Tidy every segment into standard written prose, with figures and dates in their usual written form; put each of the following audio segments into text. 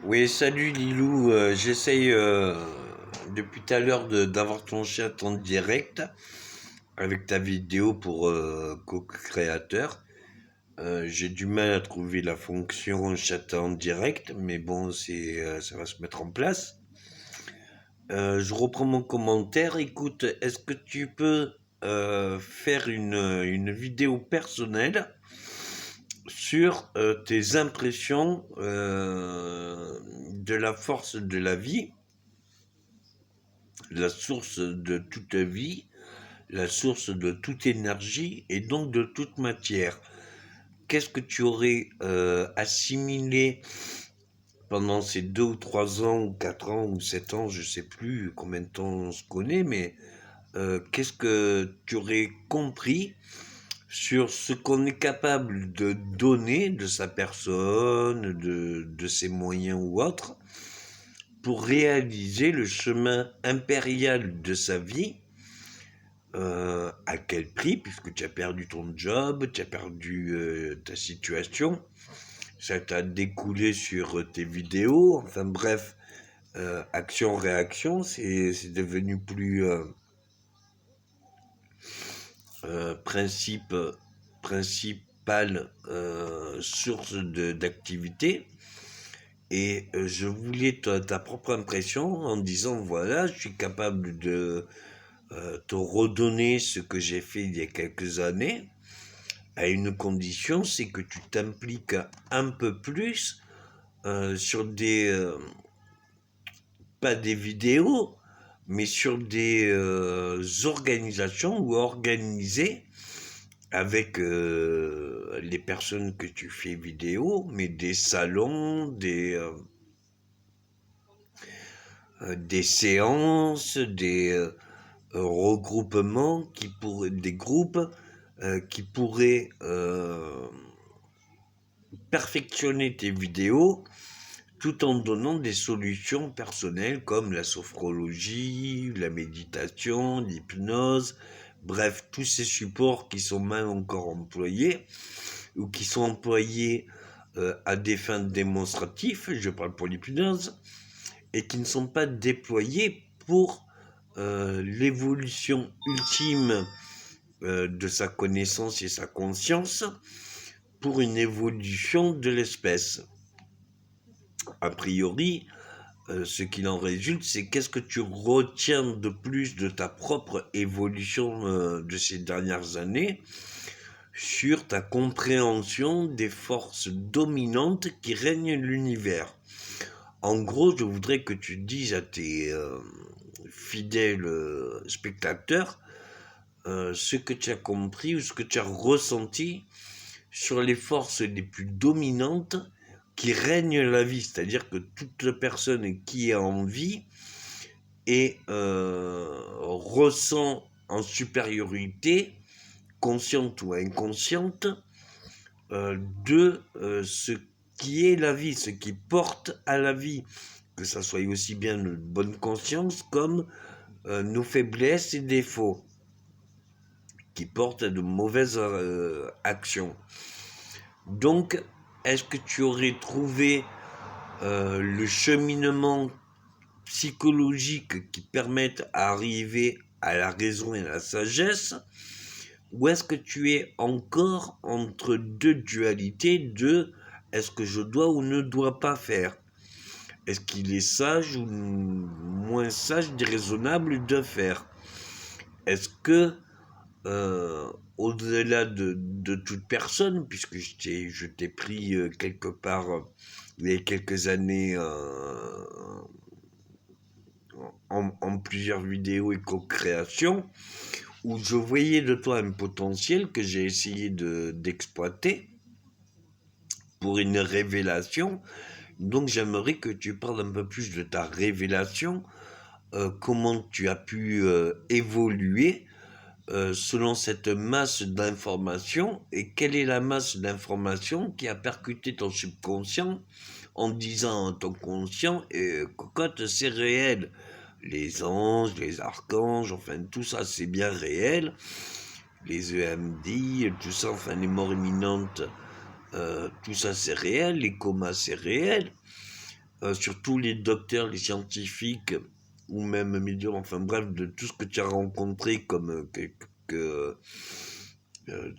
Oui, salut Lilou. J'essaye depuis tout à l'heure d'avoir ton chat en direct avec ta vidéo pour co-créateur. J'ai du mal à trouver la fonction chat en direct, mais bon, ça va se mettre en place. Je reprends mon commentaire. Écoute, est-ce que tu peux faire une vidéo personnelle sur tes impressions de la force de la vie, la source de toute vie, la source de toute énergie et donc de toute matière. Qu'est-ce que tu aurais assimilé pendant ces 2 ou 3 ans, ou 4 ans, ou 7 ans, je sais plus combien de temps on se connaît, mais qu'est-ce que tu aurais compris sur ce qu'on est capable de donner de sa personne, de ses moyens ou autres, pour réaliser le chemin impérial de sa vie. À quel prix, puisque tu as perdu ton job, tu as perdu ta situation, ça t'a découlé sur tes vidéos, enfin bref, action-réaction, c'est devenu plus principale source d'activité. Et je voulais ta propre impression en disant, voilà, je suis capable de te redonner ce que j'ai fait il y a quelques années, à une condition, c'est que tu t'impliques un peu plus sur pas des vidéos, mais sur des organisations ou organisées avec les personnes que tu fais vidéo, mais des salons, des séances, des regroupements des groupes qui pourraient perfectionner tes vidéos tout en donnant des solutions personnelles comme la sophrologie, la méditation, l'hypnose, bref, tous ces supports qui sont mal encore employés ou qui sont employés à des fins démonstratives, je parle pour l'hypnose, et qui ne sont pas déployés pour l'évolution ultime de sa connaissance et sa conscience, pour une évolution de l'espèce. A priori, ce qu'il en résulte, c'est qu'est-ce que tu retiens de plus de ta propre évolution de ces dernières années sur ta compréhension des forces dominantes qui règnent l'univers. En gros, je voudrais que tu dises à tes fidèles spectateurs ce que tu as compris ou ce que tu as ressenti sur les forces les plus dominantes qui règnent la vie, c'est-à-dire que toute personne qui est en vie ressent en supériorité, consciente ou inconsciente, de ce qui est la vie, ce qui porte à la vie, que ça soit aussi bien une bonne conscience comme nos faiblesses et défauts qui portent à de mauvaises actions. Donc, est-ce que tu aurais trouvé le cheminement psychologique qui permette d'arriver à la raison et à la sagesse, ou est-ce que tu es encore entre deux dualités de est-ce que je dois ou ne dois pas faire? Est-ce qu'il est sage ou moins sage, déraisonnable de faire? Est-ce que au-delà de toute personne, puisque je t'ai pris quelque part il y a quelques années en plusieurs vidéos et co-créations, où je voyais de toi un potentiel que j'ai essayé d'exploiter pour une révélation. Donc j'aimerais que tu parles un peu plus de ta révélation, comment tu as pu évoluer selon cette masse d'informations, et quelle est la masse d'informations qui a percuté ton subconscient en disant à ton conscient, cocotte, c'est réel. Les anges, les archanges, enfin tout ça c'est bien réel. Les EMD, tout ça, enfin les morts imminentes, tout ça c'est réel. Les comas c'est réel. surtout les docteurs, les scientifiques, ou même médiums, enfin bref, de tout ce que tu as rencontré comme que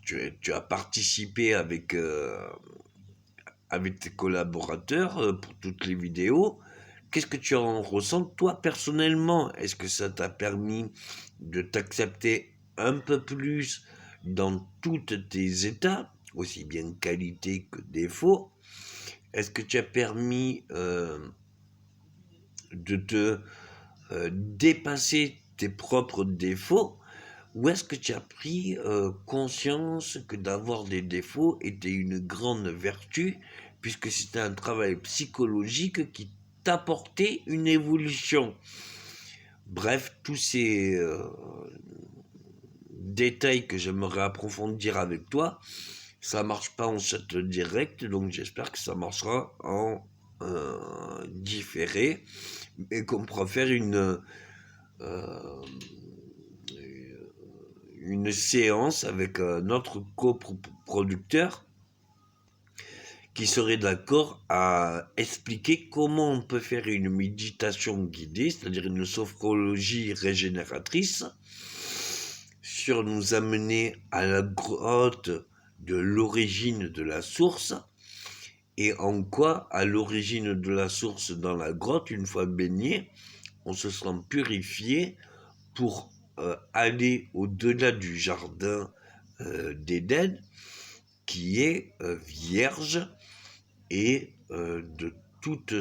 tu as participé avec tes collaborateurs pour toutes les vidéos. Qu'est-ce que tu en ressens toi personnellement? Est-ce que ça t'a permis de t'accepter un peu plus dans tous tes états, aussi bien qualité que défaut? Est-ce que tu as permis de te dépasser tes propres défauts? Ou est-ce que tu as pris conscience que d'avoir des défauts était une grande vertu, puisque c'était un travail psychologique qui t'apportait une évolution? Bref, tous ces détails que j'aimerais approfondir avec toi, ça marche pas en chat direct, donc j'espère que ça marchera en différé, et qu'on pourra faire une séance avec notre coproducteur qui serait d'accord à expliquer comment on peut faire une méditation guidée, c'est-à-dire une sophrologie régénératrice, sur nous amener à la grotte de l'origine de la source, et en quoi, à l'origine de la source dans la grotte, une fois baigné, on se sent purifié pour aller au-delà du jardin d'Éden, qui est vierge et de toute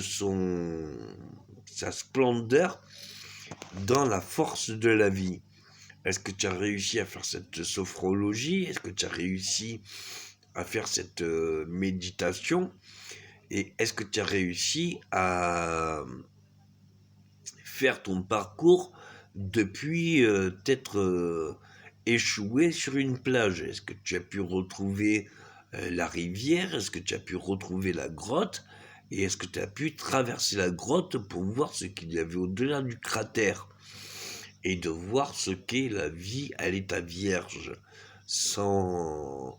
sa splendeur dans la force de la vie. Est-ce que tu as réussi à faire cette sophrologie? Est-ce que tu as réussi à faire cette méditation? Et est-ce que tu as réussi à faire ton parcours depuis t'être échoué sur une plage? Est-ce que tu as pu retrouver la rivière? Est-ce que tu as pu retrouver la grotte? Et est-ce que tu as pu traverser la grotte pour voir ce qu'il y avait au-delà du cratère? Et de voir ce qu'est la vie à l'état vierge, sans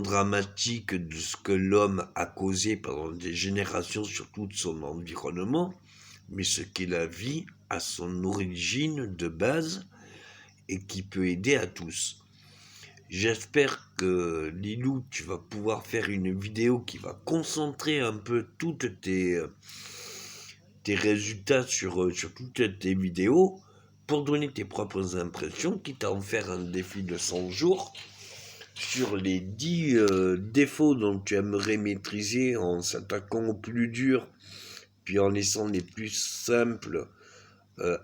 dramatique de ce que l'homme a causé pendant des générations sur tout son environnement, mais ce qu'est la vie à son origine de base et qui peut aider à tous. J'espère que Lilou, tu vas pouvoir faire une vidéo qui va concentrer un peu toutes tes résultats sur toutes tes vidéos pour donner tes propres impressions, quitte à en faire un défi de 100 jours sur les 10 défauts dont tu aimerais maîtriser en s'attaquant aux plus durs, puis en laissant les plus simples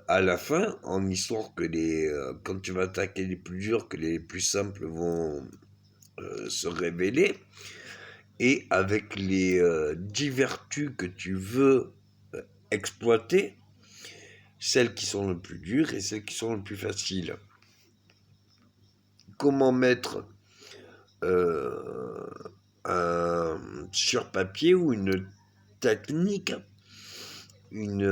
à la fin, en histoire que quand tu vas attaquer les plus durs, que les plus simples vont se révéler, et avec les 10 vertus que tu veux exploiter, celles qui sont le plus dures et celles qui sont le plus faciles. Comment mettre sur papier ou une technique, une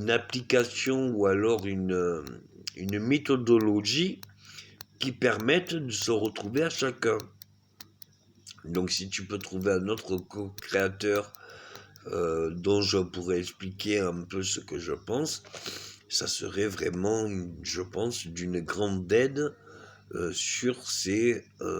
application ou alors une méthodologie qui permette de se retrouver à chacun. Donc si tu peux trouver un autre co-créateur dont je pourrais expliquer un peu ce que je pense, ça serait vraiment, je pense, d'une grande aide sur ces